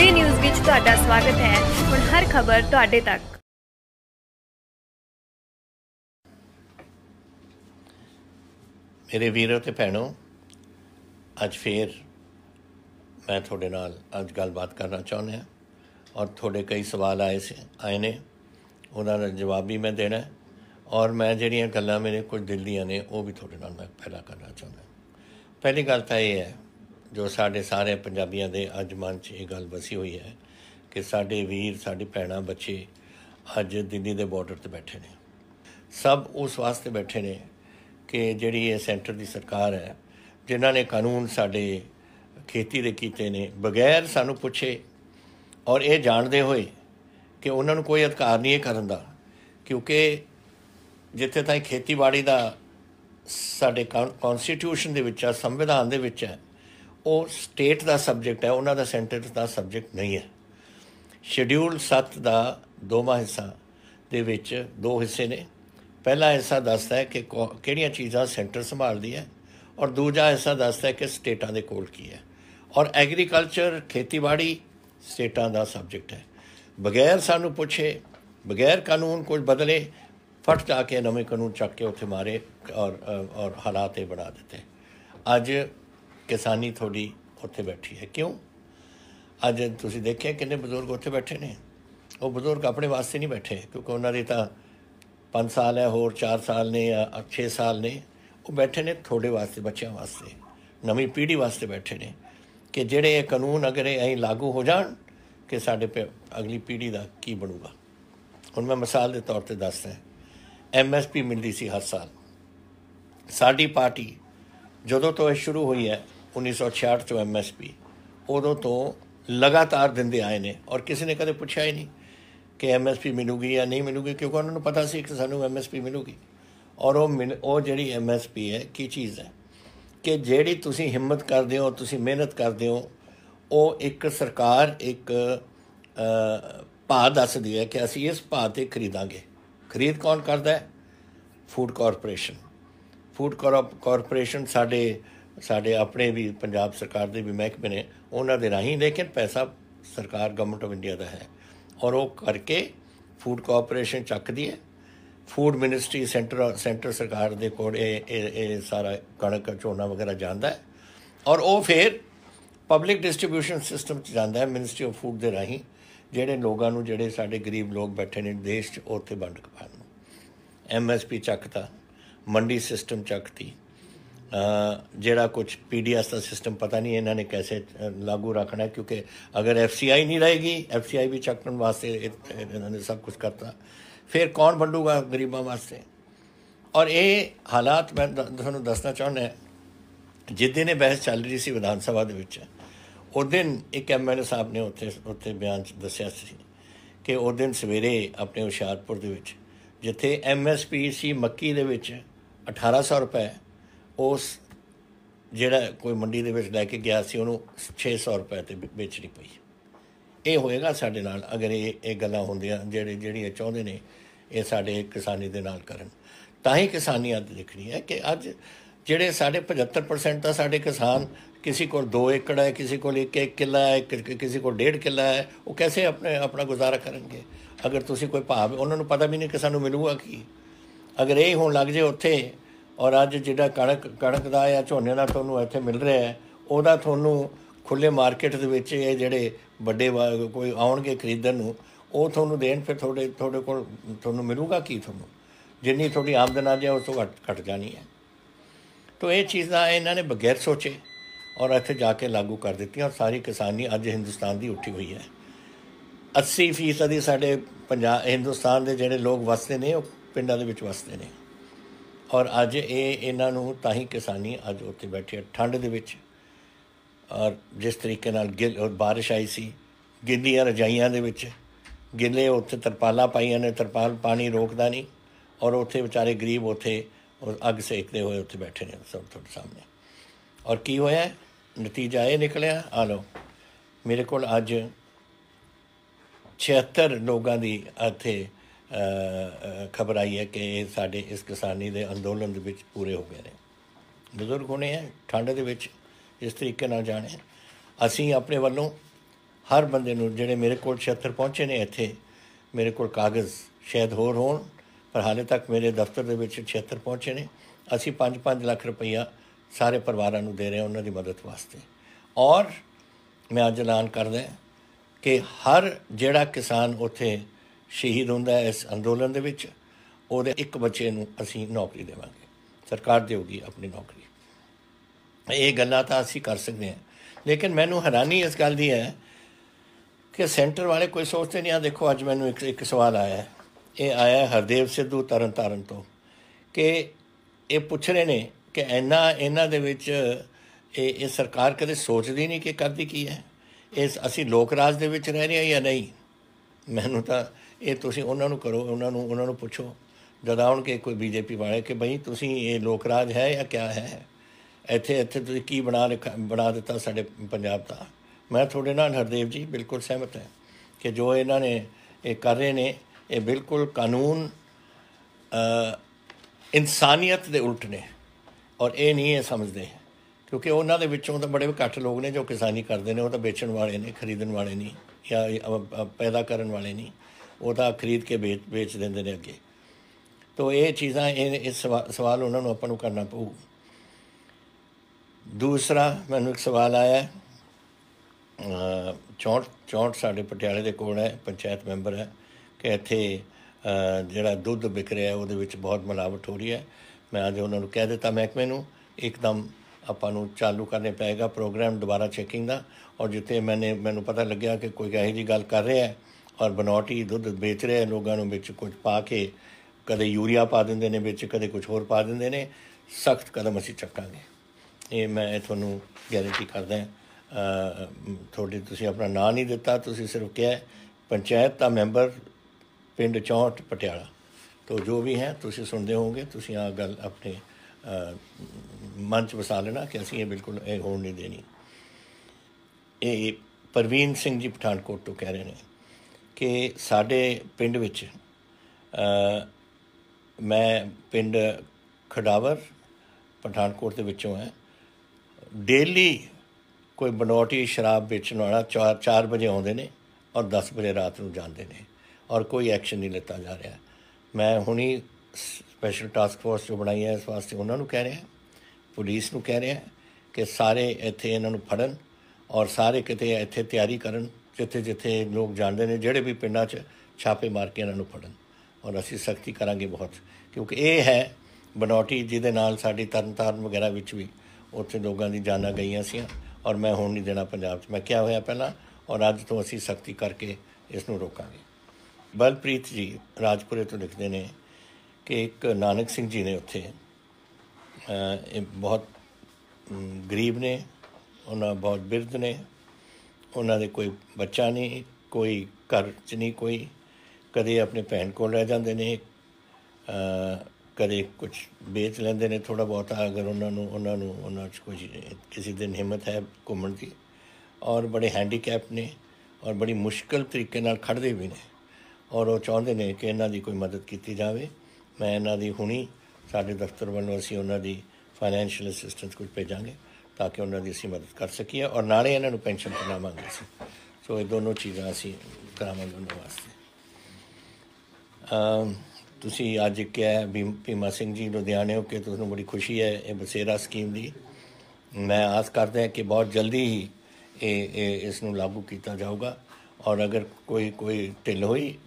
Today news which तुहाडा स्वागत है। हुण हर खबर तुहाडे तक। मेरे वीरों ते भैनों, अज फिर मैं थोड़े नाल अज गलबात करना चाहुंदा और थोड़े कई सवाल आए ने, उन्होंने जवाब भी मैं देना और मैं जिहड़ियां गल्लां मेरे कुछ दिल दियां ने वो भी थोड़े नाल मैं पहला करना चाहुंदा। पहली गल तो यह है जो साढ़े सारे पंजाबियों के अज मन च ये गल बसी हुई है कि साढ़े वीर साढ़ी भैणां बच्चे अज दिल्ली के बॉर्डर पर बैठे ने। सब उस वास्ते बैठे ने कि जिहड़ी ये सेंटर की सरकार है जिन्हों ने कानून साढ़े खेती के कीते ने बगैर सानू पुछे और ये जानते हुए कि उन्होंने कोई अधिकार नहीं करन दा, क्योंकि जिथे ताईं खेतीबाड़ी का साढ़े कॉन्स्टिट्यूशन दे विच संविधान दे विच है वो स्टेट का सबजैक्ट है, उन्हों का सेंटर का सबजैक्ट नहीं है। शेड्यूल 7 का 2वां हिस्सा दे विच 2 हिस्से ने। पहला हिस्सा दसदा है कि किहड़ियां चीज़ां सेंटर संभालदी है और दूजा हिस्सा दसदा है कि स्टेटां दे कोल की है। और एग्रीकल्चर खेतीबाड़ी स्टेटां का सबजैक्ट है। बगैर सानू पुछे बगैर कानून कुछ बदले फट जाके नवे कानून चक के उत्थे मारे और हालात ये बना देते। अज किसानी थोड़ी उत्थे बैठी है। क्यों? अज तुसी देखे किन्ने बजुर्ग उत्थे बैठे ने। वो बजुर्ग अपने वास्ते नहीं बैठे, क्योंकि उन्होंने तो 5 साल है, होर 4 साल ने या 6 साल ने, वो बैठे ने थोड़े वास्ते, बच्चों वास्ते, नवी पीढ़ी वास्ते बैठे ने कि जेड़े ये कानून अगर ये लागू हो जान कि साढ़े पे अगली पीढ़ी का की बनूगा। हुण मैं मिसाल के तौर पर दसदा, MSP मिलती सी हर साल। साड़ी पार्टी जदों तो शुरू हुई है 1966 चो MSP, उदों तो लगातार दिंदे आए ने और किसी ने कदे पुछया ही नहीं कि MSP मिलूगी या नहीं मिलूगी, क्योंकि उन्होंने पता सी कि सानू MSP मिलूगी। और वो जिहड़ी MSP है की चीज़ है कि जिहड़ी तुसी हिम्मत करदे हो, तुसी मेहनत करदे हो, वो एक सरकार एक भाव दसदी है कि असी इस भाव ते खरीदांगे। खरीद कौन करता है? Food corporation. फूड कॉरपोरेशन साढ़े अपने भी पंजाब सरकार के भी महकमे ने उन्होंने राही, लेकिन पैसा सरकार गवर्नमेंट ऑफ इंडिया का है और वो करके फूड कॉरपोरेशन चकदी है। फूड मिनिस्ट्री सेंटर सरकार के कोल सारा कणक झोना वगैरह जाता है और वो फिर पब्लिक डिस्ट्रीब्यूशन सिस्टम जाता है मिनिस्ट्री ऑफ फूड के राही, जेडे लोगों जेडे साढ़े गरीब लोग बैठे ने देश उत्थे वंड पान। MSP चकता, मंडी सिस्टम चकती, जेड़ा कुछ PDS का सिस्टम पता नहीं इन्होंने कैसे लागू रखना है, क्योंकि अगर FCI नहीं रहेगी, FCI भी चकन वास्ते इन्होंने सब कुछ करता, फिर कौन वंडूगा गरीबों वास्ते। और ये हालात मैं तुहानू दसना चाहुंदा, जिस दिन बहस चल रही सी विधान सभा दे विच, उस दिन एक MLA साहब ने उत्थे बयान दस्या सी कि उस दिन सवेरे अपने हुशियारपुर दे विच जिथे MSP सी मक्की दे विच 1800 रुपए, उस जिहड़ा कोई मंडी दे विच लैके गया सी उहनूं 600 रुपए ते बेचनी पई। ये होएगा साडे नाल अगर ये गल्लां होंदियां जेहड़े चाहुंदे ने ये साडे किसानी दे नाल करन, तां ही किसानी अज दिखनी है कि अज जेहड़े साढ़े 75% तो साढ़े किसान, किसी को 2 एकड़ है, किसी को 1 किला है, किसी को 1.5 किला है, वो कैसे अपना गुजारा करेंगे अगर तुसी कोई भाव उन्होंने पता भी नहीं कि सानू मिलूगा की। अगर यही होने लग जाए उत्थे और अज जिहड़ा कणक का या झोने का तुहानू इत्थे मिल रहा है उहदा तुहानू खुले मार्केट दे विच ये जिहड़े बड़े कोई आउणगे खरीदण नूं वो तुहानू देण, फिर थोड़े कोल तुहानू मिलूगा की? तुहानू जिन्नी थोड़ी आमदन आ जाए उस तो घट जानी है। तो ये चीज़ां इन्होंने बगैर सोचे और इत्थे जाके लागू कर दी और सारी किसानी अज हिंदुस्तान की उठी हुई है। 80% साढ़े हिंदुस्तान के जोड़े लोग वसते ने वो पिंडों के वसते ने और अज ये इन्हों तां ही किसानी अज उत्थे बैठी है ठंड दे विच। और जिस तरीके नाल बारिश आई सी, गिल्लियां रजाइयां दे विच गिले उत्थे तरपालां पाइयां ने, तरपाल पानी रोकदा नहीं और उत्थे बेचारे गरीब उत्थे अग सेकते हुए उत्थे बैठे ने सब तुहाडे सामने। और की होया? नतीजा ये निकलिया, आ लो मेरे को अज 76 लोगों की इत्थे खबर आई है कि साडे इस किसानी के अंदोलन दे विच पूरे हो गए हैं। बुजुर्ग होने हैं ठंड दे विच इस तरीके नाल जाने। असीं अपने वल्लों हर बंदे नूं जिहड़े मेरे कोल 76 पहुँचे ने इत्थे मेरे कोल कागज़ शायद होर होण पर हाले तक मेरे दफ्तर दे विच 76 पहुँचे ने असीं 5-5 ਲੱਖ रुपया सारे परिवारां नूं दे रहे उन्हां दी मदद वास्ते। और मैं अज ऐलान करदा कि हर जिहड़ा किसान उत्थे शहीद हुंदा है इस अंदोलन दे विच ਉਹਦੇ ਇੱਕ ਬੱਚੇ ਨੂੰ ਅਸੀਂ ਨੌਕਰੀ ਦੇਵਾਂਗੇ, ਸਰਕਾਰ ਦੇਊਗੀ ਆਪਣੀ ਨੌਕਰੀ। ਇਹ ਗੱਲਾਂ ਤਾਂ ਅਸੀਂ ਕਰ ਸਕਦੇ ਹਾਂ, ਲੇਕਿਨ ਮੈਨੂੰ ਹੈਰਾਨੀ ਇਸ ਗੱਲ ਦੀ ਹੈ ਕਿ ਸੈਂਟਰ ਵਾਲੇ ਕੋਈ ਸੋਚਦੇ ਨਹੀਂ। ਆ ਦੇਖੋ ਅੱਜ ਮੈਨੂੰ ਇੱਕ ਸਵਾਲ ਆਇਆ, ਇਹ ਆਇਆ ਹਰਦੇਵ ਸਿੱਧੂ ਤਰਨ ਤਾਰਨ ਤੋਂ, ਕਿ ਇਹ ਪੁੱਛ ਰਹੇ ਨੇ ਕਿ ਇਹਨਾਂ ਦੇ ਵਿੱਚ ਇਹ ਸਰਕਾਰ ਕਦੇ ਸੋਚਦੀ ਨਹੀਂ ਕਿ ਕਰਦੀ ਕੀ ਹੈ, ਇਸ ਅਸੀਂ ਲੋਕ ਰਾਜ ਦੇ ਵਿੱਚ ਰਹਿ ਰਹੇ ਹਾਂ ਜਾਂ ਨਹੀਂ। ਮੈਨੂੰ ਤਾਂ ਇਹ ਤੁਸੀਂ ਉਹਨਾਂ ਨੂੰ ਕਰੋ, ਉਹਨਾਂ ਨੂੰ ਪੁੱਛੋ ਜਦ ਆਉਣਗੇ ਕੋਈ ਬੀਜੇਪੀ ਵਾਲੇ ਕਿ ਬਈ ਤੁਸੀਂ ਇਹ ਲੋਕ ਰਾਜ ਹੈ ਜਾਂ ਕਿਆ ਹੈ, ਇੱਥੇ ਤੁਸੀਂ ਕੀ ਬਣਾ ਦਿੱਤਾ ਸਾਡੇ ਪੰਜਾਬ ਦਾ। ਮੈਂ ਤੁਹਾਡੇ ਨਾਲ ਹਰਦੇਵ ਜੀ ਬਿਲਕੁਲ ਸਹਿਮਤ ਹੈ ਕਿ ਜੋ ਇਹਨਾਂ ਨੇ ਇਹ ਕਰ ਰਹੇ ਨੇ ਇਹ ਬਿਲਕੁਲ ਕਾਨੂੰਨ ਇਨਸਾਨੀਅਤ ਦੇ ਉਲਟ ਨੇ, ਔਰ ਇਹ ਨਹੀਂ ਇਹ ਸਮਝਦੇ ਕਿਉਂਕਿ ਉਹਨਾਂ ਦੇ ਵਿੱਚੋਂ ਤਾਂ ਬੜੇ ਘੱਟ ਲੋਕ ਨੇ ਜੋ ਕਿਸਾਨੀ ਕਰਦੇ ਨੇ। ਉਹ ਤਾਂ ਵੇਚਣ ਵਾਲੇ ਨੇ, ਖਰੀਦਣ ਵਾਲੇ ਨਹੀਂ, ਜਾਂ ਪੈਦਾ ਕਰਨ ਵਾਲੇ ਨਹੀਂ, ਉਹ ਤਾਂ ਖਰੀਦ ਕੇ ਵੇਚ ਦਿੰਦੇ ਨੇ ਅੱਗੇ। ਤੋ ਇਹ ਚੀਜ਼ਾਂ ਇਹ ਸਵਾਲ ਉਹਨਾਂ ਨੂੰ ਆਪਾਂ ਨੂੰ ਕਰਨਾ ਪਊ। ਦੂਸਰਾ ਮੈਨੂੰ ਇੱਕ ਸਵਾਲ ਆਇਆ 64 ਸਾਡੇ ਪਟਿਆਲੇ ਦੇ ਕੋਲ ਹੈ, ਪੰਚਾਇਤ ਮੈਂਬਰ ਹੈ, ਕਿ ਇੱਥੇ ਜਿਹੜਾ ਦੁੱਧ ਵਿਕ ਰਿਹਾ ਉਹਦੇ ਵਿੱਚ ਬਹੁਤ ਮਿਲਾਵਟ ਹੋ ਰਹੀ ਹੈ। ਮੈਂ ਅੱਜ ਉਹਨਾਂ ਨੂੰ ਕਹਿ ਦਿੱਤਾ ਮਹਿਕਮੇ ਨੂੰ ਇੱਕਦਮ ਆਪਾਂ ਨੂੰ ਚਾਲੂ ਕਰਨੇ ਪਏਗਾ ਪ੍ਰੋਗਰਾਮ ਦੁਬਾਰਾ ਚੈਕਿੰਗ ਦਾ। ਔਰ ਜਿੱਥੇ ਮੈਨੂੰ ਪਤਾ ਲੱਗਿਆ ਕਿ ਕੋਈ ਇਹੋ ਜਿਹੀ ਗੱਲ ਕਰ ਰਿਹਾ ਔਰ ਬਨੌਟੀ ਦੁੱਧ ਵੇਚ ਰਿਹਾ ਲੋਕਾਂ ਨੂੰ, ਵਿੱਚ ਕੁਝ ਪਾ ਕੇ ਕਦੇ ਯੂਰੀਆ ਪਾ ਦਿੰਦੇ ਨੇ ਵਿੱਚ, ਕਦੇ ਕੁਛ ਹੋਰ ਪਾ ਦਿੰਦੇ ਨੇ, ਸਖਤ ਕਦਮ ਅਸੀਂ ਚੱਕਾਂਗੇ। ਇਹ ਮੈਂ ਤੁਹਾਨੂੰ ਗਾਰੰਟੀ ਕਰਦਾ। ਤੁਹਾਡੇ ਤੁਸੀਂ ਆਪਣਾ ਨਾਂ ਨਹੀਂ ਦਿੱਤਾ, ਤੁਸੀਂ ਸਿਰਫ ਕਿਹਾ ਪੰਚਾਇਤ ਦਾ ਮੈਂਬਰ ਪਿੰਡ 64 ਪਟਿਆਲਾ। ਤੋ ਜੋ ਵੀ ਹੈ ਤੁਸੀਂ ਸੁਣਦੇ ਹੋਵੋਗੇ, ਤੁਸੀਂ ਆਹ ਗੱਲ ਆਪਣੇ ਮਨ 'ਚ ਵਸਾ ਲੈਣਾ ਕਿ ਅਸੀਂ ਇਹ ਬਿਲਕੁਲ ਇਹ ਹੋਣ ਨਹੀਂ ਦੇਣੀ। ਇਹ ਪ੍ਰਵੀਨ ਸਿੰਘ ਜੀ ਪਠਾਨਕੋਟ ਤੋਂ ਕਹਿ ਰਹੇ ਨੇ ਕਿ ਸਾਡੇ ਪਿੰਡ ਵਿੱਚ ਮੈਂ ਪਿੰਡ ਖਡਾਵਰ ਪਠਾਨਕੋਟ ਦੇ ਵਿੱਚੋਂ ਹੈ, ਡੇਲੀ ਕੋਈ ਬਨੌਟੀ ਸ਼ਰਾਬ ਵੇਚਣ ਵਾਲਾ 4 ਵਜੇ ਆਉਂਦੇ ਨੇ ਔਰ 10 ਵਜੇ ਰਾਤ ਨੂੰ ਜਾਂਦੇ ਨੇ, ਔਰ ਕੋਈ ਐਕਸ਼ਨ ਨਹੀਂ ਲਿੱਤਾ ਜਾ ਰਿਹਾ। ਮੈਂ ਹੁਣੀ ਸਪੈਸ਼ਲ ਟਾਸਕ ਫੋਰਸ ਜੋ ਬਣਾਈ ਹੈ ਇਸ ਵਾਸਤੇ ਉਹਨਾਂ ਨੂੰ ਕਹਿ ਰਿਹਾ, ਪੁਲਿਸ ਨੂੰ ਕਹਿ ਰਿਹਾ ਕਿ ਸਾਰੇ ਇੱਥੇ ਇਹਨਾਂ ਨੂੰ ਫੜਨ ਔਰ ਸਾਰੇ ਕਿਤੇ ਇੱਥੇ ਤਿਆਰੀ ਕਰਨ, ਜਿੱਥੇ ਲੋਕ ਜਾਣਦੇ ਨੇ ਜਿਹੜੇ ਵੀ ਪਿੰਡਾਂ 'ਚ ਛਾਪੇ ਮਾਰ ਕੇ ਇਹਨਾਂ ਨੂੰ ਫੜਨ। ਔਰ ਅਸੀਂ ਸਖਤੀ ਕਰਾਂਗੇ ਬਹੁਤ, ਕਿਉਂਕਿ ਇਹ ਹੈ ਬਨੌਟੀ ਜਿਹਦੇ ਨਾਲ ਸਾਡੀ ਤਰਨਤਾਰਨ ਵਗੈਰਾ ਵਿੱਚ ਵੀ ਉੱਥੇ ਲੋਕਾਂ ਦੀ ਜਾਨਾਂ ਗਈਆਂ ਸੀ, ਔਰ ਮੈਂ ਹੁਣ ਨਹੀਂ ਦੇਣਾ ਪੰਜਾਬ 'ਚ। ਮੈਂ ਕਿਹਾ ਹੋਇਆ ਪਹਿਲਾਂ, ਔਰ ਅੱਜ ਤੋਂ ਅਸੀਂ ਸਖਤੀ ਕਰਕੇ ਇਸ ਨੂੰ ਰੋਕਾਂਗੇ। ਬਲਪ੍ਰੀਤ ਜੀ ਰਾਜਪੁਰੇ ਤੋਂ ਲਿਖਦੇ ਨੇ ਕਿ ਇੱਕ ਨਾਨਕ ਸਿੰਘ ਜੀ ਨੇ ਉੱਥੇ, ਇਹ ਬਹੁਤ ਗਰੀਬ ਨੇ, ਉਹਨਾਂ ਬਹੁਤ ਬਿਰਧ ਨੇ, ਉਹਨਾਂ ਦੇ ਕੋਈ ਬੱਚਾ ਨਹੀਂ, ਕੋਈ ਘਰ 'ਚ ਨਹੀਂ ਕੋਈ, ਕਦੇ ਆਪਣੇ ਭੈਣ ਕੋਲ ਰਹਿ ਜਾਂਦੇ ਨੇ, ਕਦੇ ਕੁਛ ਵੇਚ ਲੈਂਦੇ ਨੇ ਥੋੜ੍ਹਾ ਬਹੁਤਾ ਅਗਰ ਉਹਨਾਂ 'ਚ ਕੁਝ ਕਿਸੇ ਦਿਨ ਹਿੰਮਤ ਹੈ ਘੁੰਮਣ ਦੀ, ਔਰ ਬੜੇ ਹੈਂਡੀਕੈਪ ਨੇ ਔਰ ਬੜੀ ਮੁਸ਼ਕਿਲ ਤਰੀਕੇ ਨਾਲ ਖੜ੍ਹਦੇ ਵੀ ਨੇ, ਔਰ ਉਹ ਚਾਹੁੰਦੇ ਨੇ ਕਿ ਇਹਨਾਂ ਦੀ ਕੋਈ ਮਦਦ ਕੀਤੀ ਜਾਵੇ। ਮੈਂ ਇਹਨਾਂ ਦੀ ਹੁਣੀ ਸਾਡੇ ਦਫ਼ਤਰ ਵੱਲੋਂ ਅਸੀਂ ਉਹਨਾਂ ਦੀ ਫਾਈਨੈਂਸ਼ੀਅਲ ਅਸਿਸਟੈਂਸ ਕੁਝ ਭੇਜਾਂਗੇ ਤਾਂ ਕਿ ਉਹਨਾਂ ਦੀ ਅਸੀਂ ਮਦਦ ਕਰ ਸਕੀਏ, ਔਰ ਨਾਲੇ ਇਹਨਾਂ ਨੂੰ ਪੈਨਸ਼ਨ ਕਰਾਵਾਂਗੇ ਅਸੀਂ। ਸੋ ਇਹ ਦੋਨੋਂ ਚੀਜ਼ਾਂ ਅਸੀਂ ਕਰਾਵਾਂਗੇ ਉਹਨਾਂ ਵਾਸਤੇ। ਤੁਸੀਂ ਅੱਜ ਕਿਹਾ ਭੀਮਾ ਸਿੰਘ ਜੀ ਲੁਧਿਆਣੇ ਹੋ ਕੇ ਤੁਹਾਨੂੰ ਬੜੀ ਖੁਸ਼ੀ ਹੈ ਇਹ ਬਸੇਰਾ ਸਕੀਮ ਦੀ। ਮੈਂ ਆਸ ਕਰਦਾ ਕਿ ਬਹੁਤ ਜਲਦੀ ਹੀ ਇਹ ਇਸ ਨੂੰ ਲਾਗੂ ਕੀਤਾ ਜਾਊਗਾ, ਔਰ ਅਗਰ ਕੋਈ ਢਿੱਲ ਹੋਈ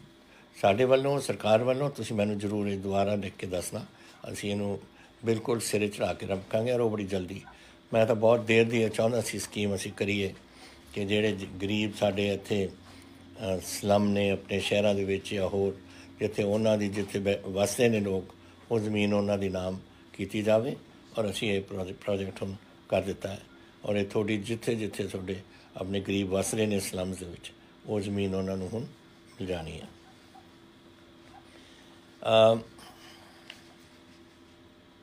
ਸਾਡੇ ਵੱਲੋਂ ਸਰਕਾਰ ਵੱਲੋਂ ਤੁਸੀਂ ਮੈਨੂੰ ਜ਼ਰੂਰ ਇਹ ਦੁਬਾਰਾ ਲਿਖ ਕੇ ਦੱਸਣਾ, ਅਸੀਂ ਇਹਨੂੰ ਬਿਲਕੁਲ ਸਿਰੇ ਚੜ੍ਹਾ ਕੇ ਰੱਖਾਂਗੇ, ਔਰ ਉਹ ਬੜੀ ਜਲਦੀ। ਮੈਂ ਤਾਂ ਬਹੁਤ ਦੇਰ ਦੀ ਚਾਹੁੰਦਾ ਸੀ ਸਕੀਮ ਅਸੀਂ ਕਰੀਏ ਕਿ ਜਿਹੜੇ ਗਰੀਬ ਸਾਡੇ ਇੱਥੇ ਸਲਮ ਨੇ ਆਪਣੇ ਸ਼ਹਿਰਾਂ ਦੇ ਵਿੱਚ ਜਾਂ ਹੋਰ ਜਿੱਥੇ ਉਹਨਾਂ ਦੀ ਜਿੱਥੇ ਵਸਦੇ ਨੇ ਲੋਕ, ਉਹ ਜ਼ਮੀਨ ਉਹਨਾਂ ਦੀ ਨਾਮ ਕੀਤੀ ਜਾਵੇ, ਔਰ ਅਸੀਂ ਇਹ ਪ੍ਰੋਜੈਕਟ ਹੁਣ ਕਰ ਦਿੱਤਾ ਹੈ। ਔਰ ਇਹ ਤੁਹਾਡੀ ਜਿੱਥੇ ਤੁਹਾਡੇ ਆਪਣੇ ਗਰੀਬ ਵਸ ਰਹੇ ਨੇ ਸਲਮਸ ਦੇ ਵਿੱਚ, ਉਹ ਜ਼ਮੀਨ ਉਹਨਾਂ ਨੂੰ ਹੁਣ ਮਿਲ ਜਾਣੀ ਹੈ।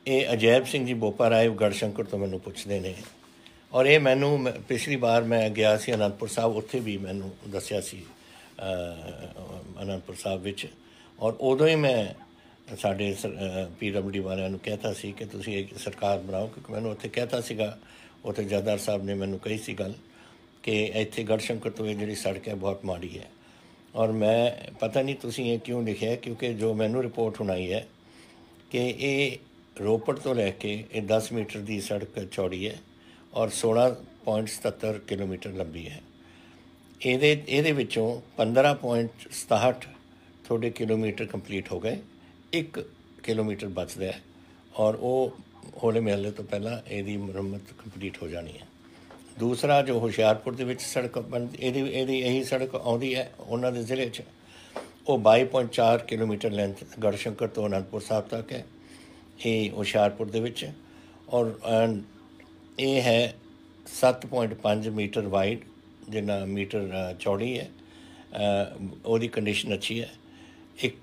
ਇਹ ਅਜੈਬ ਸਿੰਘ ਜੀ ਬੋਪਾ ਰਾਏ ਗੜਸ਼ੰਕਰ ਤੋਂ ਮੈਨੂੰ ਪੁੱਛਦੇ ਨੇ, ਔਰ ਇਹ ਮੈਨੂੰ ਪਿਛਲੀ ਵਾਰ ਮੈਂ ਗਿਆ ਸੀ ਅਨੰਦਪੁਰ ਸਾਹਿਬ, ਉੱਥੇ ਵੀ ਮੈਨੂੰ ਦੱਸਿਆ ਸੀ ਅਨੰਦਪੁਰ ਸਾਹਿਬ ਵਿੱਚ, ਔਰ ਉਦੋਂ ਹੀ ਮੈਂ ਸਾਡੇ PWD ਵਾਲਿਆਂ ਨੂੰ ਕਹਿਤਾ ਸੀ ਕਿ ਤੁਸੀਂ ਇੱਕ ਸਰਕਾਰ ਬਣਾਓ, ਕਿਉਂਕਿ ਮੈਨੂੰ ਉੱਥੇ ਕਹਿਤਾ ਸੀਗਾ, ਉੱਥੇ ਜਥੇਦਾਰ ਸਾਹਿਬ ਨੇ ਮੈਨੂੰ ਕਹੀ ਸੀ ਗੱਲ कि इत्थे गढ़शंकर तो ये जिहड़ी सड़क है बहुत माड़ी है। और मैं पता नहीं तुसीं ये क्यों लिखिਆ है, क्योंकि जो मैनू रिपोर्ट हुण आई है कि ये रोपड़ तो लैके 10 मीटर की सड़क चौड़ी है और 16.77 किलोमीटर लंबी है। ਇਹਦੇ ਵਿੱਚੋਂ 15.67 ਤੁਹਾਡੇ ਕਿਲੋਮੀਟਰ ਕੰਪਲੀਟ ਹੋ ਗਏ, 1 ਕਿਲੋਮੀਟਰ ਬਚਦਾ ਹੈ ਔਰ ਉਹ ਹੋਲੇ ਮਹੱਲੇ ਤੋਂ ਪਹਿਲਾਂ ਇਹਦੀ ਮੁਰੰਮਤ ਕੰਪਲੀਟ ਹੋ ਜਾਣੀ ਹੈ। ਦੂਸਰਾ ਜੋ ਹੁਸ਼ਿਆਰਪੁਰ ਦੇ ਵਿੱਚ ਸੜਕ ਇਹਦੀ ਇਹੀ ਸੜਕ ਆਉਂਦੀ ਹੈ ਉਹਨਾਂ ਦੇ ਜ਼ਿਲ੍ਹੇ 'ਚ, ਉਹ 22.4 ਕਿਲੋਮੀਟਰ ਲੈਂਥ ਗੜਸ਼ੰਕਰ ਤੋਂ ਅਨੰਦਪੁਰ ਸਾਹਿਬ ਤੱਕ ਹੈ, ਇਹ ਹੁਸ਼ਿਆਰਪੁਰ ਦੇ ਵਿੱਚ। ਔਰ ਇਹ ਹੈ 7.5 ਮੀਟਰ ਵਾਈਡ, जिन्ना मीटर चौड़ी है, ਉਹਦੀ ਕੰਡੀਸ਼ਨ ਅੱਛੀ ਹੈ। ਇੱਕ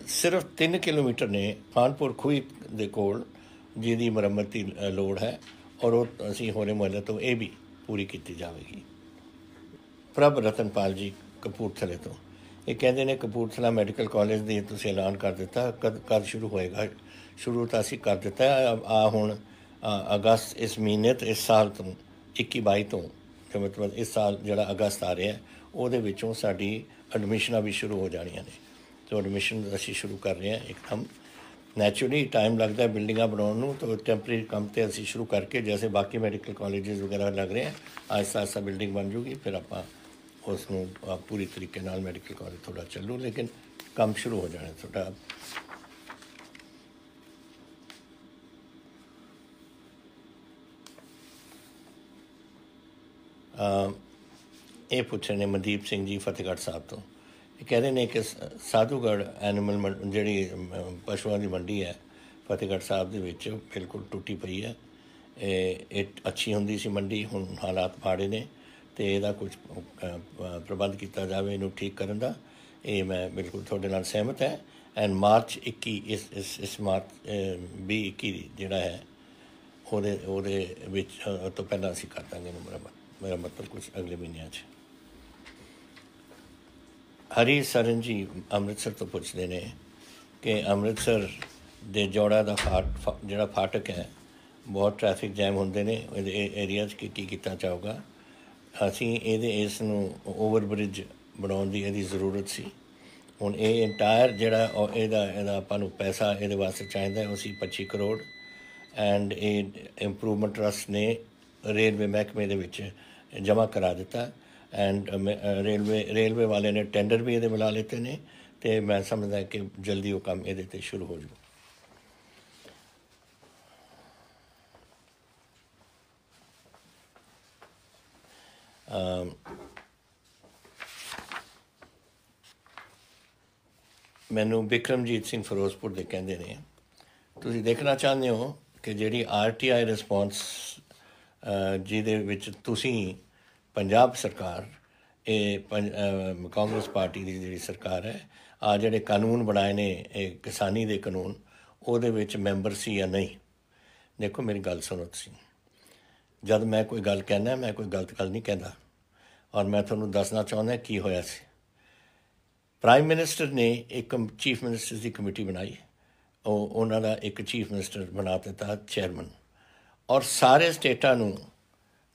ਸਿਰਫ 3 ਕਿਲੋਮੀਟਰ ਨੇ ਖਾਨਪੁਰ ਖੂਹੀ ਦੇ ਕੋਲ ਜਿਹਦੀ ਮੁਰੰਮਤ ਦੀ ਲੋੜ ਹੈ ਔਰ ਉਹ ਅਸੀਂ ਹੋਲੇ ਮੁਹੱਲੇ ਤੋਂ ਇਹ ਵੀ ਪੂਰੀ ਕੀਤੀ ਜਾਵੇਗੀ। ਪ੍ਰਭ ਰਤਨਪਾਲ ਜੀ ਕਪੂਰਥਲੇ ਤੋਂ ਇਹ ਕਹਿੰਦੇ ਨੇ ਕਪੂਰਥਲਾ ਮੈਡੀਕਲ ਕਾਲਜ ਦੀ ਤੁਸੀਂ ਐਲਾਨ ਕਰ ਦਿੱਤਾ, ਕਦ ਸ਼ੁਰੂ ਹੋਏਗਾ? ਸ਼ੁਰੂ ਤਾਂ ਅਸੀਂ ਕਰ ਦਿੱਤਾ ਆ ਹੁਣ ਅਗਸਤ ਇਸ ਮਹੀਨੇ ਤੋਂ, ਇਸ ਸਾਲ ਤੋਂ 21-22 ਤੋਂ, मतलब इस साल जोड़ा अगस्त आ रहा है वो विचों साड़ी एडमिशनां भी शुरू हो जानियां ने। तो एडमिशन असी शुरू कर रहे हैं एकदम नैचुरली। टाइम लगता है बिल्डिंगां बनाने नूं, तो टैंपरेरी काम तो असी शुरू करके जैसे बाकी मैडिकल कॉलेजेस वगैरह लग रहे हैं, आहिस्ता आहिस्ता बिल्डिंग बन जूगी, फिर आप उसनूं पूरी तरीके नाल मैडिकल कॉलेज थोड़ा चलू, लेकिन काम शुरू हो जाना थोड़ा। ਇਹ ਪੁੱਛੇ ਨੇ ਮਨਦੀਪ ਸਿੰਘ ਜੀ ਫਤਿਹਗੜ੍ਹ ਸਾਹਿਬ ਤੋਂ। ਇਹ ਕਹਿ ਰਹੇ ਨੇ ਕਿ ਸਾਧੂਗੜ੍ਹ ਐਨੀਮਲ ਜਿਹੜੀ ਪਸ਼ੂਆਂ ਦੀ ਮੰਡੀ ਹੈ ਫਤਿਹਗੜ੍ਹ ਸਾਹਿਬ ਦੇ ਵਿੱਚ ਬਿਲਕੁਲ ਟੁੱਟੀ ਪਈ ਹੈ। ਇਹ ਅੱਛੀ ਹੁੰਦੀ ਸੀ ਮੰਡੀ, ਹੁਣ ਹਾਲਾਤ ਮਾੜੇ ਨੇ ਅਤੇ ਇਹਦਾ ਕੁਝ ਪ੍ਰਬੰਧ ਕੀਤਾ ਜਾਵੇ ਇਹਨੂੰ ਠੀਕ ਕਰਨ ਦਾ। ਇਹ ਮੈਂ ਬਿਲਕੁਲ ਤੁਹਾਡੇ ਨਾਲ ਸਹਿਮਤ ਹੈ। ਐਂਡ ਮਾਰਚ 21 ਇਸ ਮਾਰਚ 2021 ਜਿਹੜਾ ਹੈ ਉਹਦੇ ਵਿੱਚ ਤੋਂ ਪਹਿਲਾਂ ਅਸੀਂ ਕਰ ਦਾਂਗੇ ਇਹਨੂੰ मेरा मतलब कुछ अगले महीनों। हरी सरन जी अमृतसर तो पूछते हैं कि अमृतसर दे जोड़ा का जोड़ा फाटक है बहुत ट्रैफिक जैम होंगे ने एरिया की किया जाऊगा। असी इसनूं ओवर ब्रिज बनाने की यदी जरूरत सी। हुण ये इंटायर जोड़ा आपां पैसा ये वास्ते चाहिए उसी 25 करोड़ एंड ये इंप्रूवमेंट ट्रस्ट ने रेलवे महकमे दे विच जमा करा दिता एंड रेलवे वाले ने टेंडर भी ये मिला लेते हैं, तो मैं समझदा कि जल्दी वो काम ये शुरू हो जाए। मैनू बिक्रमजीत सिंह फिरोजपुर दे कहंदे ने तुसीं देखना चाहते हो कि जिहड़ी RTI रिस्पॉन्स ਜਿਹਦੇ ਵਿੱਚ ਤੁਸੀਂ ਪੰਜਾਬ ਸਰਕਾਰ ਇਹ ਕਾਂਗਰਸ ਪਾਰਟੀ ਦੀ ਜਿਹੜੀ ਸਰਕਾਰ ਹੈ ਆ ਜਿਹੜੇ ਕਾਨੂੰਨ ਬਣਾਏ ਨੇ ਇਹ ਕਿਸਾਨੀ ਦੇ ਕਾਨੂੰਨ ਉਹਦੇ ਵਿੱਚ ਮੈਂਬਰ ਸੀ ਜਾਂ ਨਹੀਂ। ਦੇਖੋ ਮੇਰੀ ਗੱਲ ਸੁਣੋ ਤੁਸੀਂ, ਜਦ ਮੈਂ ਕੋਈ ਗੱਲ ਕਹਿੰਦਾ ਮੈਂ ਕੋਈ ਗਲਤ ਗੱਲ ਨਹੀਂ ਕਹਿੰਦਾ ਔਰ ਮੈਂ ਤੁਹਾਨੂੰ ਦੱਸਣਾ ਚਾਹੁੰਦਾ ਕੀ ਹੋਇਆ ਸੀ। ਪ੍ਰਾਈਮ ਮਿਨਿਸਟਰ ਨੇ ਇੱਕ ਚੀਫ ਮਿਨਿਸਟਰ ਦੀ ਕਮੇਟੀ ਬਣਾਈ, ਉਹਨਾਂ ਦਾ ਇੱਕ ਚੀਫ ਮਿਨਿਸਟਰ ਬਣਾ ਦਿੱਤਾ ਚੇਅਰਮੈਨ ਔਰ ਸਾਰੇ ਸਟੇਟਾਂ ਨੂੰ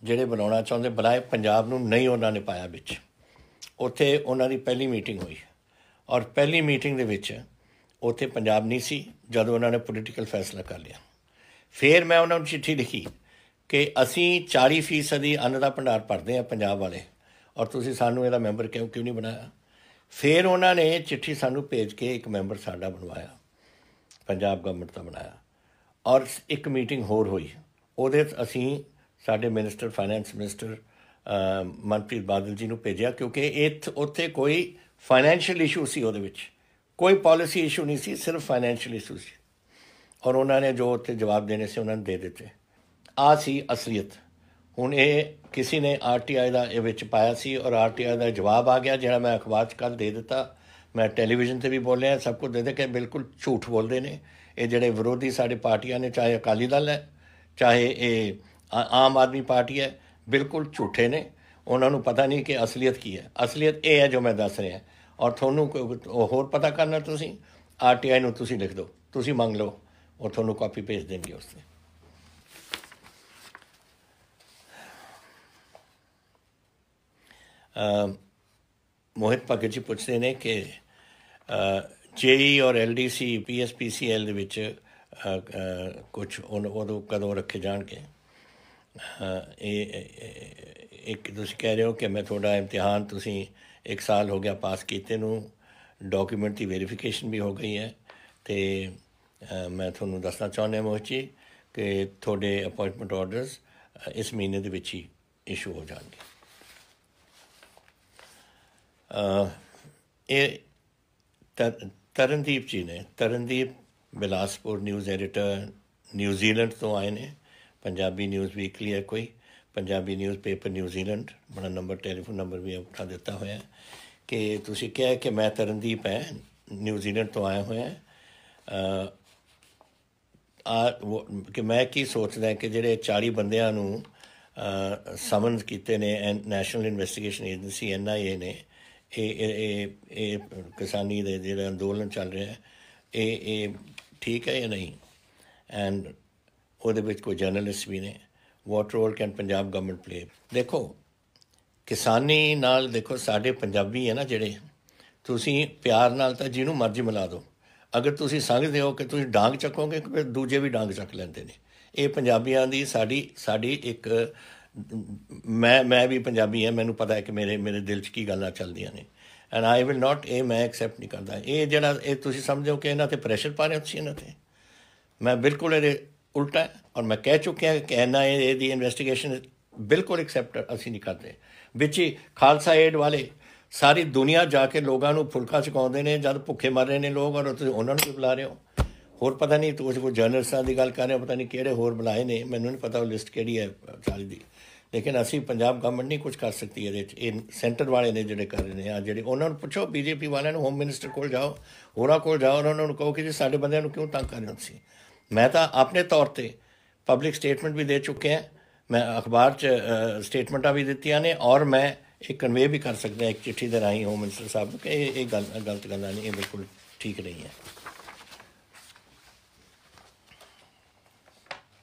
ਜਿਹੜੇ ਬਣਾਉਣਾ ਚਾਹੁੰਦੇ ਬੁਲਾਏ, ਪੰਜਾਬ ਨੂੰ ਨਹੀਂ ਉਹਨਾਂ ਨੇ ਪਾਇਆ ਵਿੱਚ। ਉੱਥੇ ਉਹਨਾਂ ਦੀ ਪਹਿਲੀ ਮੀਟਿੰਗ ਹੋਈ ਔਰ ਪਹਿਲੀ ਮੀਟਿੰਗ ਦੇ ਵਿੱਚ ਉੱਥੇ ਪੰਜਾਬ ਨਹੀਂ ਸੀ। ਜਦੋਂ ਉਹਨਾਂ ਨੇ ਪੋਲੀਟੀਕਲ ਫੈਸਲਾ ਕਰ ਲਿਆ, ਫਿਰ ਮੈਂ ਉਹਨਾਂ ਨੂੰ ਚਿੱਠੀ ਲਿਖੀ ਕਿ ਅਸੀਂ 40% ਦੀ ਅੰਨ ਦਾ ਭੰਡਾਰ ਭਰਦੇ ਹਾਂ ਪੰਜਾਬ ਵਾਲੇ ਔਰ ਤੁਸੀਂ ਸਾਨੂੰ ਇਹਦਾ ਮੈਂਬਰ ਕਿਉਂ ਨਹੀਂ ਬਣਾਇਆ। ਫਿਰ ਉਹਨਾਂ ਨੇ ਚਿੱਠੀ ਸਾਨੂੰ ਭੇਜ ਕੇ ਇੱਕ ਮੈਂਬਰ ਸਾਡਾ ਬਣਵਾਇਆ, ਪੰਜਾਬ ਗਵਰਨਮੈਂਟ ਦਾ ਬਣਾਇਆ ਔਰ ਇੱਕ ਮੀਟਿੰਗ ਹੋਰ ਹੋਈ। ਉਹਦੇ ਅਸੀਂ ਸਾਡੇ minister finance minister Manpreet Badal ji ਨੂੰ ਭੇਜਿਆ ਕਿਉਂਕਿ ਉੱਥੇ ਕੋਈ ਫਾਈਨੈਂਸ਼ੀਅਲ ਇਸ਼ੂ ਸੀ, ਉਹਦੇ ਵਿੱਚ ਕੋਈ ਪੋਲਿਸੀ ਇਸ਼ੂ ਨਹੀਂ ਸੀ, ਸਿਰਫ ਫਾਈਨੈਂਸ਼ੀਅਲ ਇਸ਼ੂ ਸੀ ਔਰ ਉਹਨਾਂ ਨੇ ਜੋ ਉੱਥੇ ਜਵਾਬ ਦੇਣੇ ਸੀ ਉਹਨਾਂ ਨੇ ਦੇ ਦਿੱਤੇ। ਆ ਸੀ ਅਸਲੀਅਤ। ਹੁਣ ਇਹ ਕਿਸੇ ਨੇ RTI ਦਾ ਇਹ ਵਿੱਚ ਪਾਇਆ ਸੀ ਔਰ RTI ਦਾ ਜਵਾਬ ਆ ਗਿਆ ਜਿਹੜਾ ਮੈਂ ਅਖਬਾਰ 'ਚ ਕੱਲ੍ਹ ਦੇ ਦਿੱਤਾ। ਮੈਂ ਟੈਲੀਵਿਜ਼ਨ 'ਤੇ ਵੀ ਬੋਲਿਆ, ਸਭ ਕੁਝ ਦੇ ਦੇ ਕੇ ਬਿਲਕੁਲ ਝੂਠ ਬੋਲਦੇ ਨੇ ਇਹ ਜਿਹੜੇ ਵਿਰੋਧੀ ਸਾਡੇ ਪਾਰਟੀਆਂ ਨੇ, ਚਾਹੇ ਅਕਾਲੀ ਦਲ ਹੈ ਚਾਹੇ ਇਹ ਆਮ ਆਦਮੀ ਪਾਰਟੀ ਹੈ, ਬਿਲਕੁਲ ਝੂਠੇ ਨੇ। ਉਹਨਾਂ ਨੂੰ ਪਤਾ ਨਹੀਂ ਕਿ ਅਸਲੀਅਤ ਕੀ ਹੈ। ਅਸਲੀਅਤ ਇਹ ਹੈ ਜੋ ਮੈਂ ਦੱਸ ਰਿਹਾ ਔਰ ਤੁਹਾਨੂੰ ਹੋਰ ਪਤਾ ਕਰਨਾ ਤੁਸੀਂ RTI ਨੂੰ ਤੁਸੀਂ ਲਿਖ ਦਿਓ, ਤੁਸੀਂ ਮੰਗ ਲਓ, ਉਹ ਤੁਹਾਨੂੰ ਕਾਪੀ ਭੇਜ ਦੇਣਗੇ ਉਸ 'ਤੇ। ਮੋਹਿਤ ਭਗਤ ਜੀ ਪੁੱਛਦੇ ਨੇ ਕਿ JEE ਔਰ LDC PSPCL ਦੇ ਵਿੱਚ ਕੁਛ ਉਦੋਂ ਕਦੋਂ ਰੱਖੇ ਜਾਣਗੇ। ਇਹ ਇੱਕ ਤੁਸੀਂ ਕਹਿ ਰਹੇ ਹੋ ਕਿ ਮੈਂ ਤੁਹਾਡਾ ਇਮਤਿਹਾਨ ਤੁਸੀਂ 1 ਸਾਲ ਹੋ ਗਿਆ ਪਾਸ ਕੀਤੇ ਨੂੰ, ਡਾਕੂਮੈਂਟ ਦੀ ਵੈਰੀਫਿਕੇਸ਼ਨ ਵੀ ਹੋ ਗਈ ਹੈ ਅਤੇ ਮੈਂ ਤੁਹਾਨੂੰ ਦੱਸਣਾ ਚਾਹੁੰਦਾ ਮੋਹਿਤ ਜੀ ਕਿ ਤੁਹਾਡੇ ਅਪੋਇੰਟਮੈਂਟ ਆਰਡਰਸ ਇਸ ਮਹੀਨੇ ਦੇ ਵਿੱਚ ਹੀ ਇਸ਼ੂ ਹੋ ਜਾਣਗੇ। ਇਹ ਤਰਨਦੀਪ ਜੀ ਨੇ, Tarandeep Bilaspur news editor, New Zealand ਤੋਂ ਆਏ ਨੇ। ਪੰਜਾਬੀ ਨਿਊਜ਼ ਵੀਕਲੀ ਹੈ ਕੋਈ, ਪੰਜਾਬੀ ਨਿਊਜ਼ ਪੇਪਰ ਨਿਊਜ਼ੀਲੈਂਡ, ਬੜਾ ਨੰਬਰ ਟੈਲੀਫੋਨ ਨੰਬਰ ਵੀ ਆਪਣਾ ਦਿੱਤਾ ਹੋਇਆ ਕਿ ਤੁਸੀਂ ਕਿਹਾ ਕਿ ਮੈਂ ਤਰਨਦੀਪ ਹੈ, ਨਿਊਜ਼ੀਲੈਂਡ ਤੋਂ ਆਇਆ ਹੋਇਆ ਕਿ ਮੈਂ ਕੀ ਸੋਚਦਾ ਕਿ ਜਿਹੜੇ 40 ਬੰਦਿਆਂ ਨੂੰ ਸਮਨਸ ਕੀਤੇ ਨੇ ਨੈਸ਼ਨਲ ਇਨਵੈਸਟੀਗੇਸ਼ਨ ਏਜੰਸੀ NIA ਨੇ, ਇਹ ਕਿਸਾਨੀ ਦੇ ਜਿਹੜਾ ਅੰਦੋਲਨ ਚੱਲ ਰਿਹਾ ਇਹ ਠੀਕ ਹੈ ਜਾਂ ਨਹੀਂ, ਐਂਡ ਉਹਦੇ ਵਿੱਚ ਕੋਈ ਜਰਨਲਿਸਟ ਵੀ ਨੇ। What role can Punjab government play? ਦੇਖੋ ਕਿਸਾਨੀ ਨਾਲ, ਦੇਖੋ ਸਾਡੇ ਪੰਜਾਬੀ ਹੈ ਨਾ ਜਿਹੜੇ, ਤੁਸੀਂ ਪਿਆਰ ਨਾਲ ਤਾਂ ਜਿਹਨੂੰ ਮਰਜ਼ੀ ਮਿਲਾ ਦਿਓ। ਅਗਰ ਤੁਸੀਂ ਸਮਝਦੇ ਹੋ ਕਿ ਤੁਸੀਂ ਡਾਂਗ ਚੱਕੋਗੇ ਫਿਰ ਦੂਜੇ ਵੀ ਡਾਂਗ ਚੱਕ ਲੈਂਦੇ ਨੇ। ਇਹ ਪੰਜਾਬੀਆਂ ਦੀ ਸਾਡੀ ਇੱਕ, ਮੈਂ ਵੀ ਪੰਜਾਬੀ ਹਾਂ, ਮੈਨੂੰ ਪਤਾ ਹੈ ਕਿ ਮੇਰੇ ਦਿਲ 'ਚ ਕੀ ਗੱਲਾਂ ਚੱਲਦੀਆਂ ਨੇ, ਐਂਡ ਆਈ ਵਿਲ ਨਾਟ, ਇਹ ਮੈਂ ਐਕਸੈਪਟ ਨਹੀਂ ਕਰਦਾ। ਇਹ ਜਿਹੜਾ ਇਹ ਤੁਸੀਂ ਸਮਝਦੇ ਹੋ ਕਿ ਇਹਨਾਂ 'ਤੇ ਪ੍ਰੈਸ਼ਰ ਪਾ ਰਹੇ ਹੋ ਤੁਸੀਂ ਇਹਨਾਂ 'ਤੇ, ਮੈਂ ਬਿਲਕੁਲ ਇਹਦੇ ਉਲਟਾ ਹੈ। ਔਰ ਮੈਂ ਕਹਿ ਚੁੱਕਿਆ ਕਿ NIA ਦੀ ਇਨਵੈਸਟੀਗੇਸ਼ਨ ਬਿਲਕੁਲ ਐਕਸੈਪਟ ਅਸੀਂ ਨਹੀਂ ਕਰਦੇ। ਵਿੱਚ ਹੀ ਖਾਲਸਾ ਏਡ ਵਾਲੇ ਸਾਰੀ ਦੁਨੀਆ ਜਾ ਕੇ ਲੋਕਾਂ ਨੂੰ ਫੁਲਕਾ ਚੁਕਾਉਂਦੇ ਨੇ ਜਦ ਭੁੱਖੇ ਮਰ ਰਹੇ ਨੇ ਲੋਕ, ਔਰ ਤੁਸੀਂ ਉਹਨਾਂ ਨੂੰ ਵੀ ਬੁਲਾ ਰਹੇ ਹੋ। ਹੋਰ ਪਤਾ ਨਹੀਂ ਤੁਸੀਂ ਕੋਈ ਜਰਨਲਿਸਟਾਂ ਦੀ ਗੱਲ ਕਰ ਰਹੇ ਹੋ, ਪਤਾ ਨਹੀਂ ਕਿਹੜੇ ਹੋਰ ਬੁਲਾਏ ਨੇ, ਮੈਨੂੰ ਨਹੀਂ ਪਤਾ ਉਹ ਲਿਸਟ ਕਿਹੜੀ ਹੈ 40 ਦੀ। ਲੇਕਿਨ ਅਸੀਂ ਪੰਜਾਬ ਗਵਰਨਮੈਂਟ ਨਹੀਂ ਕੁਝ ਕਰ ਸਕਦੀ ਇਹਦੇ 'ਚ। ਇਹ ਸੈਂਟਰ ਵਾਲੇ ਨੇ ਜਿਹੜੇ ਕਰ ਰਹੇ ਨੇ ਆ, ਜਿਹੜੇ ਉਹਨਾਂ ਨੂੰ ਪੁੱਛੋ, BJP ਵਾਲਿਆਂ ਨੂੰ, ਹੋਮ ਮਿਨਿਸਟਰ ਕੋਲ ਜਾਓ, ਹੋਰਾਂ ਕੋਲ ਜਾਓ, ਉਹਨਾਂ ਨੂੰ ਕਹੋ ਕਿ ਜੀ ਸਾਡੇ ਬੰਦਿਆਂ ਨੂੰ ਕਿਉਂ ਤੰਗ ਕਰ ਰਹੇ ਹੋ ਤੁਸੀਂ। ਮੈਂ ਤਾਂ ਆਪਣੇ ਤੌਰ 'ਤੇ ਪਬਲਿਕ ਸਟੇਟਮੈਂਟ ਵੀ ਦੇ ਚੁੱਕਿਆ, ਮੈਂ ਅਖਬਾਰ 'ਚ ਸਟੇਟਮੈਂਟਾਂ ਵੀ ਦਿੱਤੀਆਂ ਨੇ, ਔਰ ਮੈਂ ਇਹ ਕਨਵੇ ਵੀ ਕਰ ਸਕਦਾ ਇੱਕ ਚਿੱਠੀ ਦੇ ਰਾਹੀਂ ਹੋਮ ਮਿਨਿਸਟਰ ਸਾਹਿਬ ਨੂੰ ਕਿ ਇਹ ਗਲਤ ਗੱਲਾਂ ਨਹੀਂ, ਇਹ ਬਿਲਕੁਲ ਠੀਕ ਨਹੀਂ ਹੈ।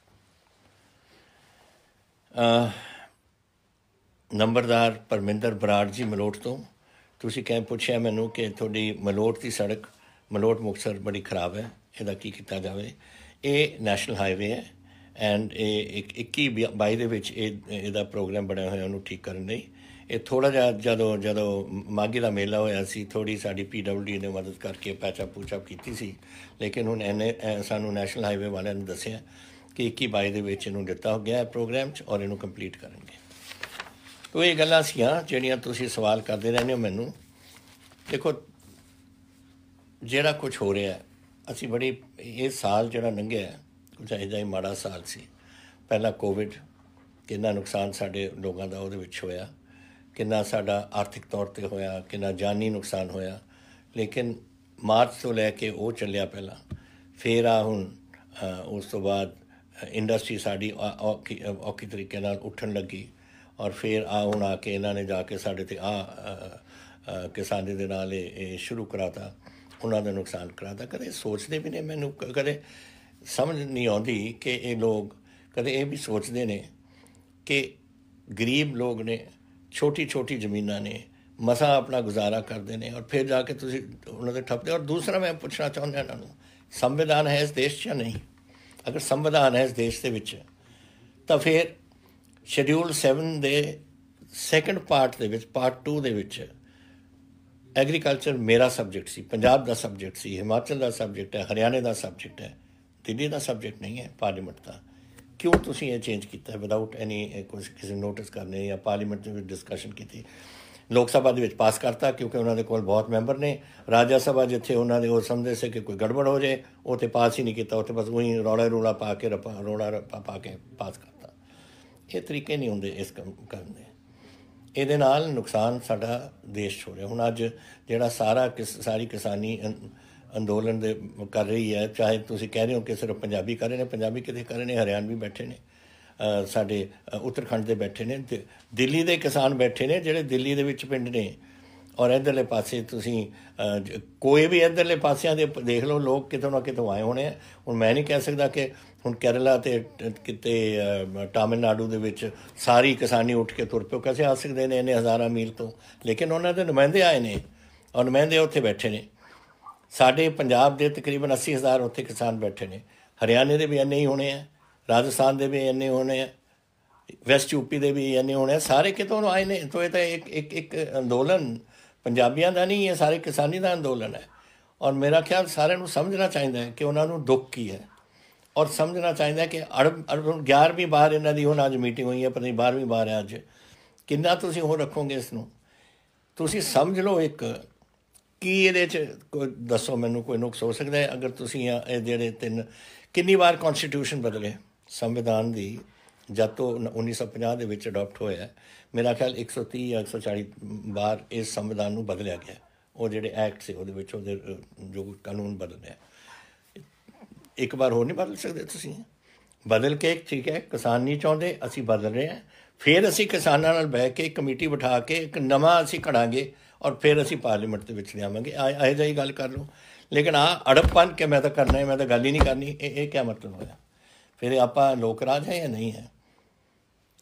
ਨੰਬਰਦਾਰ ਪਰਮਿੰਦਰ ਬਰਾੜ ਜੀ ਮਲੋਟ ਤੋਂ, ਤੁਸੀਂ ਪੁੱਛਿਆ ਮੈਨੂੰ ਕਿ ਤੁਹਾਡੀ ਮਲੋਟ ਦੀ ਸੜਕ ਮਲੋਟ ਮੁਕਤਸਰ ਬੜੀ ਖਰਾਬ ਹੈ, ਇਹਦਾ ਕੀ ਕੀਤਾ ਜਾਵੇ। ਇਹ ਨੈਸ਼ਨਲ ਹਾਈਵੇ ਹੈ ਐਂਡ ਇਹ 21-22 ਦੇ ਵਿੱਚ ਇਹਦਾ ਪ੍ਰੋਗਰਾਮ ਬਣਿਆ ਹੋਇਆ ਉਹਨੂੰ ਠੀਕ ਕਰਨ ਲਈ। ਇਹ ਥੋੜ੍ਹਾ ਜਿਹਾ ਜਦੋਂ ਮਾਘੀ ਦਾ ਮੇਲਾ ਹੋਇਆ ਸੀ, ਥੋੜ੍ਹੀ ਸਾਡੀ PWD ਨੇ ਮਦਦ ਕਰਕੇ ਪੈਚਅਪ ਕੀਤੀ ਸੀ, ਲੇਕਿਨ ਹੁਣ ਸਾਨੂੰ ਨੈਸ਼ਨਲ ਹਾਈਵੇ ਵਾਲਿਆਂ ਨੇ ਦੱਸਿਆ ਕਿ 21-22 ਦੇ ਵਿੱਚ ਇਹਨੂੰ ਦਿੱਤਾ ਗਿਆ ਪ੍ਰੋਗਰਾਮ 'ਚ, ਔਰ ਇਹਨੂੰ ਕੰਪਲੀਟ ਕਰਨਗੇ। ਤੋ ਇਹ ਗੱਲਾਂ ਸੀਆਂ ਜਿਹੜੀਆਂ ਤੁਸੀਂ ਸਵਾਲ ਕਰਦੇ ਰਹਿੰਦੇ ਹੋ ਮੈਨੂੰ। ਦੇਖੋ ਜਿਹੜਾ ਕੁਛ ਹੋ ਰਿਹਾ, ਅਸੀਂ ਬੜੀ, ਇਹ ਸਾਲ ਜਿਹੜਾ ਲੰਘਿਆ ਕੁਛ ਇਹੋ ਜਿਹਾ ਹੀ ਮਾੜਾ ਸਾਲ ਸੀ। ਪਹਿਲਾਂ ਕੋਵਿਡ, ਕਿੰਨਾ ਨੁਕਸਾਨ ਸਾਡੇ ਲੋਕਾਂ ਦਾ ਉਹਦੇ ਵਿੱਚ ਹੋਇਆ, ਕਿੰਨਾ ਸਾਡਾ ਆਰਥਿਕ ਤੌਰ 'ਤੇ ਹੋਇਆ, ਕਿੰਨਾ ਜਾਨੀ ਨੁਕਸਾਨ ਹੋਇਆ। ਲੇਕਿਨ ਮਾਰਚ ਤੋਂ ਲੈ ਕੇ ਉਹ ਚੱਲਿਆ ਪਹਿਲਾਂ, ਫਿਰ ਹੁਣ ਉਸ ਤੋਂ ਬਾਅਦ ਇੰਡਸਟਰੀ ਸਾਡੀ ਔਖੀ ਤਰੀਕੇ ਨਾਲ ਉੱਠਣ ਲੱਗੀ, ਔਰ ਫਿਰ ਹੁਣ ਆ ਕੇ ਇਹਨਾਂ ਨੇ ਜਾ ਕੇ ਸਾਡੇ 'ਤੇ ਕਿਸਾਨੀ ਦੇ ਨਾਲ ਇਹ ਸ਼ੁਰੂ ਕਰਾਤਾ, ਉਹਨਾਂ ਦਾ ਨੁਕਸਾਨ ਕਰਾਤਾ। ਕਦੇ ਸੋਚਦੇ ਵੀ ਨੇ, ਮੈਨੂੰ ਕਦੇ ਸਮਝ ਨਹੀਂ ਆਉਂਦੀ ਕਿ ਇਹ ਲੋਕ ਕਦੇ ਇਹ ਵੀ ਸੋਚਦੇ ਨੇ ਕਿ ਗਰੀਬ ਲੋਕ ਨੇ, ਛੋਟੀ ਜ਼ਮੀਨਾਂ ਨੇ, ਮਸਾਂ ਆਪਣਾ ਗੁਜ਼ਾਰਾ ਕਰਦੇ ਨੇ, ਔਰ ਫਿਰ ਜਾ ਕੇ ਤੁਸੀਂ ਉਹਨਾਂ ਦੇ ਠੱਪਦੇ। ਔਰ ਦੂਸਰਾ ਮੈਂ ਪੁੱਛਣਾ ਚਾਹੁੰਦਾ ਇਹਨਾਂ ਨੂੰ, ਸੰਵਿਧਾਨ ਹੈ ਇਸ ਦੇਸ਼ 'ਚ ਜਾਂ ਨਹੀਂ? ਅਗਰ ਸੰਵਿਧਾਨ ਹੈ ਇਸ ਦੇਸ਼ ਦੇ ਵਿੱਚ ਤਾਂ ਫਿਰ ਸ਼ਡਿਊਲ 7 ਦੇ ਸੈਕੰਡ ਪਾਰਟ ਦੇ ਵਿੱਚ, ਪਾਰਟ 2 ਦੇ ਵਿੱਚ ਐਗਰੀਕਲਚਰ ਮੇਰਾ ਸਬਜੈਕਟ ਸੀ, ਪੰਜਾਬ ਦਾ ਸਬਜੈਕਟ ਸੀ, ਹਿਮਾਚਲ ਦਾ ਸਬਜੈਕਟ ਹੈ, ਹਰਿਆਣੇ ਦਾ ਸਬਜੈਕਟ ਹੈ, ਦਿੱਲੀ ਦਾ ਸਬਜੈਕਟ ਨਹੀਂ ਹੈ ਪਾਰਲੀਮੈਂਟ ਦਾ। ਕਿਉਂ ਤੁਸੀਂ ਇਹ ਚੇਂਜ ਕੀਤਾ ਵਿਦਆਊਟ ਐਨੀ ਕਿਸੇ ਨੋਟਿਸ ਕਰਨੇ ਜਾਂ ਪਾਰਲੀਮੈਂਟ ਦੇ ਵਿੱਚ ਡਿਸਕਸ਼ਨ ਕੀਤੀ? ਲੋਕ ਸਭਾ ਦੇ ਵਿੱਚ ਪਾਸ ਕਰਤਾ ਕਿਉਂਕਿ ਉਹਨਾਂ ਦੇ ਕੋਲ ਬਹੁਤ ਮੈਂਬਰ ਨੇ। ਰਾਜ ਸਭਾ ਜਿੱਥੇ ਉਹਨਾਂ ਦੇ ਉਹ ਸਮਝਦੇ ਸੀ ਕਿ ਕੋਈ ਗੜਬੜ ਹੋ ਜਾਏ, ਉੱਥੇ ਪਾਸ ਹੀ ਨਹੀਂ ਕੀਤਾ, ਉੱਥੇ ਬਸ ਉਹੀ ਰੌਲਾ ਪਾ ਕੇ ਪਾਸ ਕਰਤਾ। ਇਹ ਤਰੀਕੇ ਨਹੀਂ ਹੁੰਦੇ ਇਸ ਕੰਮ ਕਰਨ ਦੇ। ਇਹਦੇ ਨਾਲ ਨੁਕਸਾਨ ਸਾਡਾ ਦੇਸ਼ 'ਚ ਹੋ ਰਿਹਾ। ਹੁਣ ਅੱਜ ਜਿਹੜਾ ਸਾਰੀ ਕਿਸਾਨੀ ਅੰਦੋਲਨ ਦੇ ਕਰ ਰਹੀ ਹੈ, ਚਾਹੇ ਤੁਸੀਂ ਕਹਿ ਰਹੇ ਹੋ ਕਿ ਸਿਰਫ ਪੰਜਾਬੀ ਕਰ ਰਹੇ ਨੇ, ਪੰਜਾਬੀ ਕਿਤੇ ਕਰ ਰਹੇ ਨੇ, ਹਰਿਆਣਵੀ ਬੈਠੇ ਨੇ, ਸਾਡੇ ਉੱਤਰਾਖੰਡ ਦੇ ਬੈਠੇ ਨੇ, ਦਿੱਲੀ ਦੇ ਕਿਸਾਨ ਬੈਠੇ ਨੇ, ਜਿਹੜੇ ਦਿੱਲੀ ਦੇ ਵਿੱਚ ਪਿੰਡ ਨੇ, ਔਰ ਇੱਧਰਲੇ ਪਾਸੇ ਤੁਸੀਂ ਕੋਈ ਵੀ ਇੱਧਰਲੇ ਪਾਸਿਆਂ ਦੇ ਦੇਖ ਲਓ, ਲੋਕ ਕਿਤੋਂ ਨਾ ਕਿਤੋਂ ਆਏ ਹੋਣੇ ਆ। ਹੁਣ ਮੈਂ ਨਹੀਂ ਕਹਿ ਸਕਦਾ ਕਿ ਹੁਣ ਕੇਰਲਾ ਅਤੇ ਕਿਤੇ ਤਾਮਿਲਨਾਡੂ ਦੇ ਵਿੱਚ ਸਾਰੀ ਕਿਸਾਨੀ ਉੱਠ ਕੇ ਤੁਰ ਪਿਓ, ਕਿਸੇ ਆ ਸਕਦੇ ਨੇ ਇੰਨੇ ਹਜ਼ਾਰਾਂ ਮੀਲ ਤੋਂ, ਲੇਕਿਨ ਉਹਨਾਂ ਦੇ ਨੁਮਾਇੰਦੇ ਆਏ ਨੇ ਔਰ ਨੁਮਾਇੰਦੇ ਉੱਥੇ ਬੈਠੇ ਨੇ। ਸਾਡੇ ਪੰਜਾਬ ਦੇ ਤਕਰੀਬਨ 80,000 ਉੱਥੇ ਕਿਸਾਨ ਬੈਠੇ ਨੇ, ਹਰਿਆਣੇ ਦੇ ਵੀ ਇੰਨੇ ਹੀ ਹੋਣੇ ਆ, ਰਾਜਸਥਾਨ ਦੇ ਵੀ ਇੰਨੇ ਹੋਣੇ ਆ, ਵੈਸਟ ਯੂਪੀ ਦੇ ਵੀ ਇੰਨੇ ਹੋਣੇ ਆ, ਸਾਰੇ ਕਿਤੋਂ ਆਏ ਨੇ। ਤਾਂ ਇਹ ਤਾਂ ਇੱਕ ਅੰਦੋਲਨ ਪੰਜਾਬੀਆਂ ਦਾ ਨਹੀਂ ਹੈ, ਸਾਰੇ ਕਿਸਾਨੀ ਦਾ ਅੰਦੋਲਨ ਹੈ। ਔਰ ਮੇਰਾ ਖਿਆਲ ਸਾਰਿਆਂ ਨੂੰ ਸਮਝਣਾ ਚਾਹੀਦਾ ਹੈ ਕਿ ਉਹਨਾਂ ਨੂੰ ਦੁੱਖ ਕੀ ਹੈ, ਔਰ ਸਮਝਣਾ ਚਾਹੀਦਾ ਕਿ 11ਵੀਂ ਵਾਰ ਇਹਨਾਂ ਦੀ ਹੁਣ ਅੱਜ ਮੀਟਿੰਗ ਹੋਈ ਹੈ, ਪਤਾ ਨਹੀਂ 12ਵੀਂ ਵਾਰ ਹੈ ਅੱਜ। ਕਿੰਨਾ ਤੁਸੀਂ ਹੋਰ ਰੱਖੋਗੇ ਇਸ ਨੂੰ? ਤੁਸੀਂ ਸਮਝ ਲਓ ਇੱਕ ਕੀ ਇਹਦੇ 'ਚ ਕੋਈ ਦੱਸੋ ਮੈਨੂੰ, ਕੋਈ ਨੁਕਸ ਹੋ ਸਕਦਾ ਹੈ ਅਗਰ ਤੁਸੀਂ ਇਹ ਜਿਹੜੇ ਕਿੰਨੀ ਵਾਰ ਕੌਨਸਟੀਟਿਊਸ਼ਨ ਬਦਲੇ ਸੰਵਿਧਾਨ ਦੀ ਜਦ ਤੋਂ 1950 ਦੇ ਵਿੱਚ ਅਡੋਪਟ ਹੋਇਆ? ਮੇਰਾ ਖਿਆਲ 130 ਜਾਂ 140 ਵਾਰ ਇਸ ਸੰਵਿਧਾਨ ਨੂੰ ਬਦਲਿਆ ਗਿਆ। ਉਹ ਜਿਹੜੇ ਐਕਟ ਸੀ ਉਹਦੇ ਵਿੱਚ ਉਹਦੇ ਜੋ ਕਾਨੂੰਨ ਬਦਲਿਆ, ਇੱਕ ਵਾਰ ਹੋਰ ਨਹੀਂ ਬਦਲ ਸਕਦੇ ਤੁਸੀਂ। ਬਦਲ ਕੇ ਠੀਕ ਹੈ, ਕਿਸਾਨ ਨਹੀਂ ਚਾਹੁੰਦੇ, ਅਸੀਂ ਬਦਲ ਰਹੇ ਹਾਂ, ਫਿਰ ਅਸੀਂ ਕਿਸਾਨਾਂ ਨਾਲ ਬਹਿ ਕੇ ਕਮੇਟੀ ਬਿਠਾ ਕੇ ਇੱਕ ਨਵਾਂ ਅਸੀਂ ਘੜਾਂਗੇ ਔਰ ਫਿਰ ਅਸੀਂ ਪਾਰਲੀਮੈਂਟ ਦੇ ਵਿੱਚ ਲਿਆਵਾਂਗੇ। ਇਹੋ ਜਿਹੀ ਗੱਲ ਕਰ ਲਓ। ਲੇਕਿਨ ਅੜਪਪਨ ਕਿ ਮੈਂ ਤਾਂ ਕਰਨਾ ਹੈ, ਮੈਂ ਤਾਂ ਗੱਲ ਹੀ ਨਹੀਂ ਕਰਨੀ, ਇਹ ਕਿਆ ਮਤਲਬ ਹੋਇਆ? ਫਿਰ ਆਪਾਂ ਲੋਕ ਰਾਜ ਹੈ ਜਾਂ ਨਹੀਂ ਹੈ?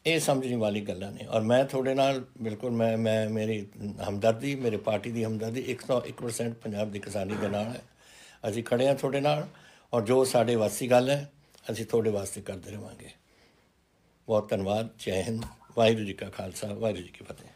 ਇਹ ਸਮਝਣ ਵਾਲੀ ਗੱਲਾਂ ਨੇ। ਔਰ ਮੈਂ ਤੁਹਾਡੇ ਨਾਲ ਬਿਲਕੁਲ ਮੈਂ ਮੇਰੀ ਹਮਦਰਦੀ, ਮੇਰੇ ਪਾਰਟੀ ਦੀ ਹਮਦਰਦੀ 101% ਪੰਜਾਬ ਦੀ ਕਿਸਾਨੀ ਦੇ ਨਾਲ ਹੈ। ਅਸੀਂ ਖੜ੍ਹੇ ਹਾਂ ਤੁਹਾਡੇ ਨਾਲ, ਔਰ ਜੋ ਸਾਡੇ ਵਾਸੀ ਗੱਲ ਹੈ ਅਸੀਂ ਤੁਹਾਡੇ ਵਾਸਤੇ ਕਰਦੇ ਰਹਾਂਗੇ। ਬਹੁਤ ਧੰਨਵਾਦ। ਜੈ ਹਿੰਦ। ਵਾਹਿਗੁਰੂ ਜੀ ਕਾ ਖਾਲਸਾ, ਵਾਹਿਗੁਰੂ ਜੀ ਕੀ ਫਤਿਹ।